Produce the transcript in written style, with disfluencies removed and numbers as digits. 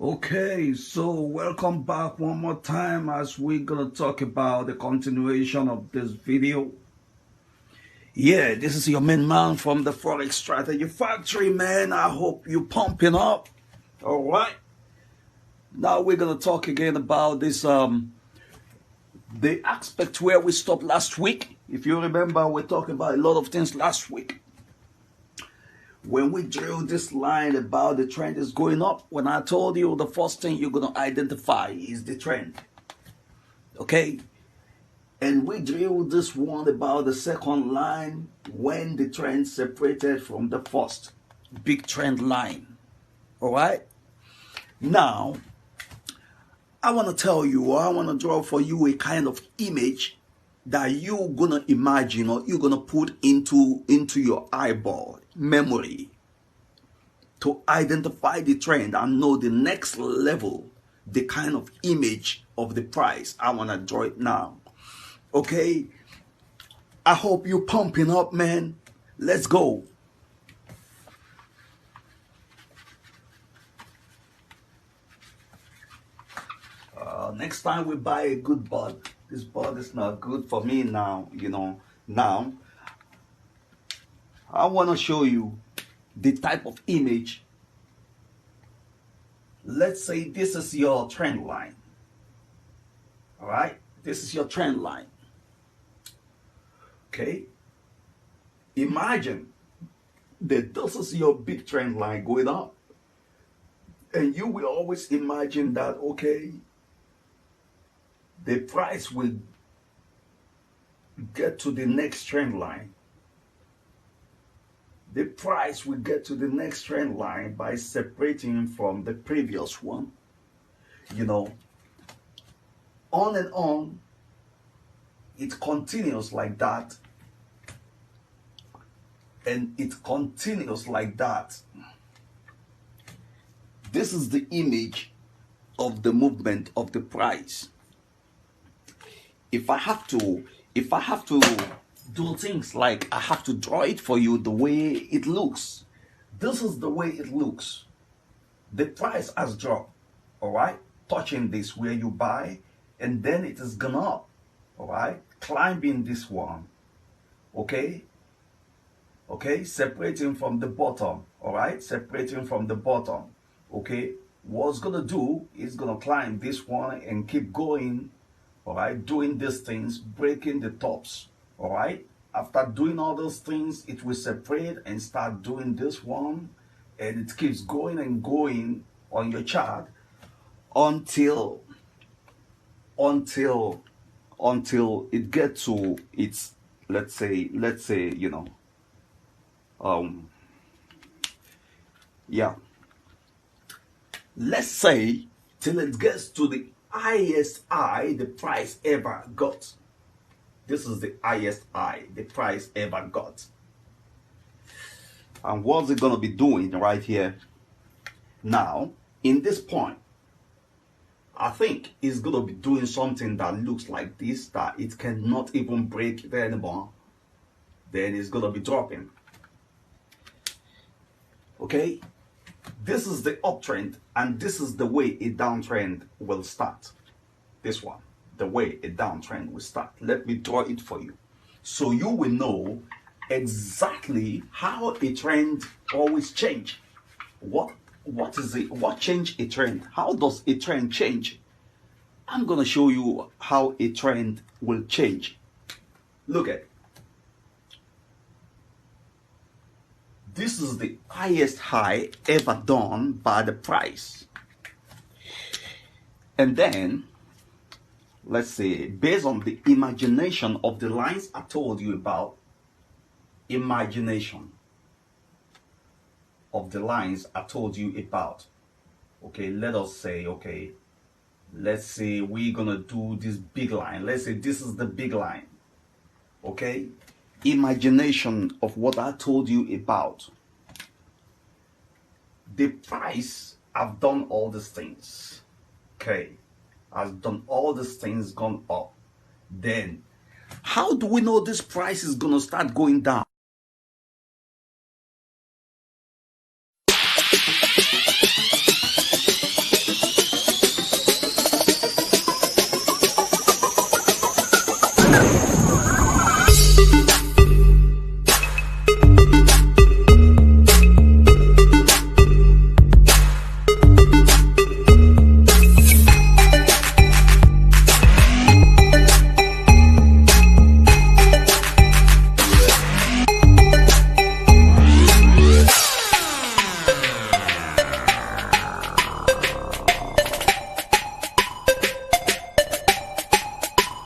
Okay, so welcome back one more time as we're gonna talk about the continuation of this video. Yeah, this is your main man from the Forex Strategy Factory, man. I hope you pumping up. All right. Now we're gonna talk again about this the aspect where we stopped last week. If you remember, we're talking about a lot of things last week. When we drew this line about the trend is going up, when I told you the first thing you're going to identify is the trend. Okay? And we drew this one about the second line when the trend separated from the first big trend line. All right? Now, I want to tell you, I want to draw for you a kind of image that you're going to imagine or you're going to put into your eyeball memory to identify the trend and know the next level, the kind of image of the price. I want to draw it now. Okay? I hope you're pumping up, man. Let's go. Next time we buy a good bud. This bud is not good for me now, Now, I want to show you the type of image. Let's say this is your trend line. All right? This is your trend line. Okay? Imagine that this is your big trend line going up. And you will always imagine that, okay, the price will get to the next trend line. The price will get to the next trend line by separating from the previous one. On and on, it continues like that. And it continues like that. This is the image of the movement of the price. If I have to do things like I have to draw it for you the way it looks. This is the way it looks. The price has dropped, all right? Touching this where you buy, and then it has gone up, all right? Climbing this one, okay? Okay, separating from the bottom, all right? Separating from the bottom, okay? What's gonna do is gonna climb this one and keep going, all right? Doing these things, breaking the tops. All right, after doing all those things, it will separate and start doing this one, and it keeps going and going on your chart until it gets to its, let's say let's say till it gets to the highest high the price ever got. This is the highest high the price ever got. And what's it going to be doing right here? Now, in this point, I think it's going to be doing something that looks like this, that it cannot even break it anymore. Then it's going to be dropping. Okay? This is the uptrend, and this is the way a downtrend will start. This one. The way a downtrend will start. Let me draw it for you, so you will know exactly how a trend always change. What is it? What change a trend? How does a trend change? I'm gonna show you how a trend will change. Look at this is the highest high ever done by the price, and then let's say, based on the imagination of the lines I told you about, imagination of the lines I told you about. Okay, let us say, okay, let's say we're gonna do this big line. Let's say this is the big line. Okay, imagination of what I told you about. The price, I've done all these things. Okay. Has done all these things, gone up. Then how do we know this price is gonna start going down?